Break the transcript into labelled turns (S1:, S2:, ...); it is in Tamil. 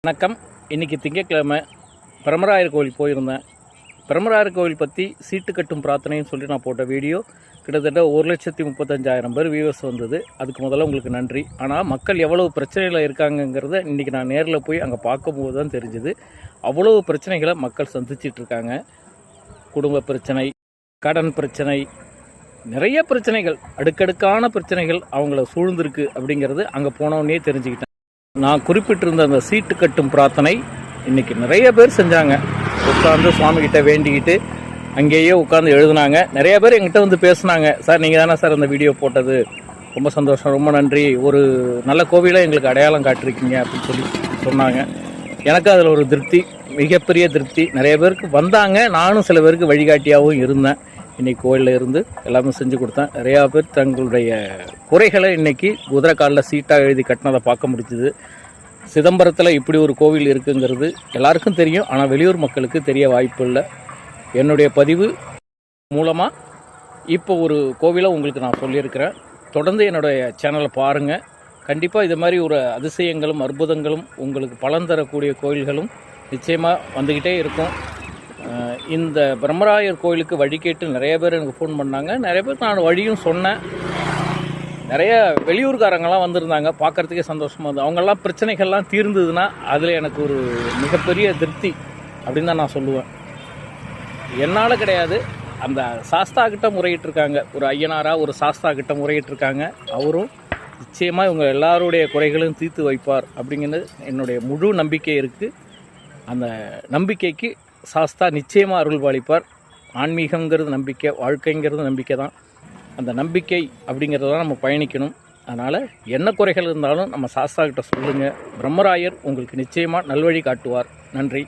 S1: வணக்கம். இன்றைக்கி திங்கட்கிழமை பிரம்மராயர் கோவில் போயிருந்தேன். பிரம்மராயர் கோவில் பற்றி சீட்டு கட்டும் பிரார்த்தனைன்னு சொல்லி நான் போட்ட வீடியோ கிட்டத்தட்ட 1,35,000 பேர் வியூவர்ஸ் வந்தது. அதுக்கு முதல்ல உங்களுக்கு நன்றி. ஆனால் மக்கள் எவ்வளவு பிரச்சனையில் இருக்காங்கங்கிறத இன்றைக்கி நான் நேரில் போய் அங்கே பார்க்கும்போது தான் தெரிஞ்சுது. அவ்வளவு பிரச்சனைகளை மக்கள் சந்திச்சிட்ருக்காங்க. குடும்ப பிரச்சனை, கடன் பிரச்சனை, நிறைய பிரச்சனைகள், அடுக்கடுக்கான பிரச்சனைகள் அவங்கள சூழ்ந்திருக்கு அப்படிங்கிறது அங்கே போனோடனே தெரிஞ்சுக்கிட்டேன். நான் குறிப்பிட்டிருந்த அந்த சீட்டு கட்டும் பிரார்த்தனை இன்றைக்கி நிறைய பேர் செஞ்சாங்க. உட்காந்து சுவாமிகிட்ட வேண்டிக்கிட்டு அங்கேயே உட்காந்து எழுதுனாங்க. நிறைய பேர் எங்கிட்ட வந்து பேசுனாங்க. சார் நீங்கள் தானே சார் அந்த வீடியோ போட்டது, ரொம்ப சந்தோஷம், ரொம்ப நன்றி, ஒரு நல்ல கோவிலை எங்களுக்கு அடையாளம் காட்டிருக்கீங்க அப்படின்னு சொல்லி சொன்னாங்க. எனக்கு அதில் ஒரு திருப்தி, மிகப்பெரிய திருப்தி. நிறைய பேருக்கு வந்தாங்க, நானும் சில பேருக்கு வழிகாட்டியாகவும் இருந்தேன். இன்றைக்கி கோயிலில் இருந்து எல்லாமே செஞ்சு கொடுத்தேன். நிறையா பேர் தங்களுடைய குறைகளை இன்றைக்கி குதிரை காலில் சீட்டாக எழுதி கட்டினதை பார்க்க முடிஞ்சுது. சிதம்பரத்தில் இப்படி ஒரு கோவில் இருக்குங்கிறது எல்லாருக்கும் தெரியும், ஆனால் வெளியூர் மக்களுக்கு தெரிய வாய்ப்பு இல்லை. என்னுடைய பதிவு மூலமாக இப்போ ஒரு கோவிலை உங்களுக்கு நான் சொல்லியிருக்கிறேன். தொடர்ந்து என்னுடைய சேனலை பாருங்கள். கண்டிப்பாக இது மாதிரி ஒரு அதிசயங்களும் அற்புதங்களும் உங்களுக்கு பலன் தரக்கூடிய கோயில்களும் நிச்சயமாக வந்துக்கிட்டே இருக்கும். இந்த பிரம்மராயர் கோயிலுக்கு வழி கேட்டு நிறைய பேர் எனக்கு ஃபோன் பண்ணாங்க. நிறைய பேர் நான் வழியும் சொன்னேன். நிறைய வெளியூர்காரங்கள்லாம் வந்திருந்தாங்க, பார்க்குறதுக்கே சந்தோஷமாக இருந்தது. அவங்கெல்லாம் பிரச்சனைகள்லாம் தீர்ந்ததுன்னா அதில் எனக்கு ஒரு மிகப்பெரிய திருப்தி அப்படின்னு தான் நான் சொல்லுவேன். என்னால் கிடையாது, அந்த சாஸ்தா கிட்ட முறையிட்டிருக்காங்க. ஒரு ஐயனாரா ஒரு சாஸ்தா கிட்ட முறையிட்டிருக்காங்க. அவரும் நிச்சயமாக இவங்க எல்லாருடைய குறைகளும் தீர்த்து வைப்பார் அப்படிங்கிறது என்னுடைய முழு நம்பிக்கை இருக்குது. அந்த நம்பிக்கைக்கு சாஸ்தா நிச்சயமாக அருள் பாலிப்பார். ஆன்மீகங்கிறது நம்பிக்கை, வாழ்க்கைங்கிறது நம்பிக்கை தான். அந்த நம்பிக்கை அப்படிங்கிறத நம்ம பயணிக்கணும். அதனால் என்ன குறைகள் இருந்தாலும் நம்ம சாஸ்தா கிட்ட சொல்லுங்கள். பிரம்மராயர் உங்களுக்கு நிச்சயமாக நல்வழி காட்டுவார். நன்றி.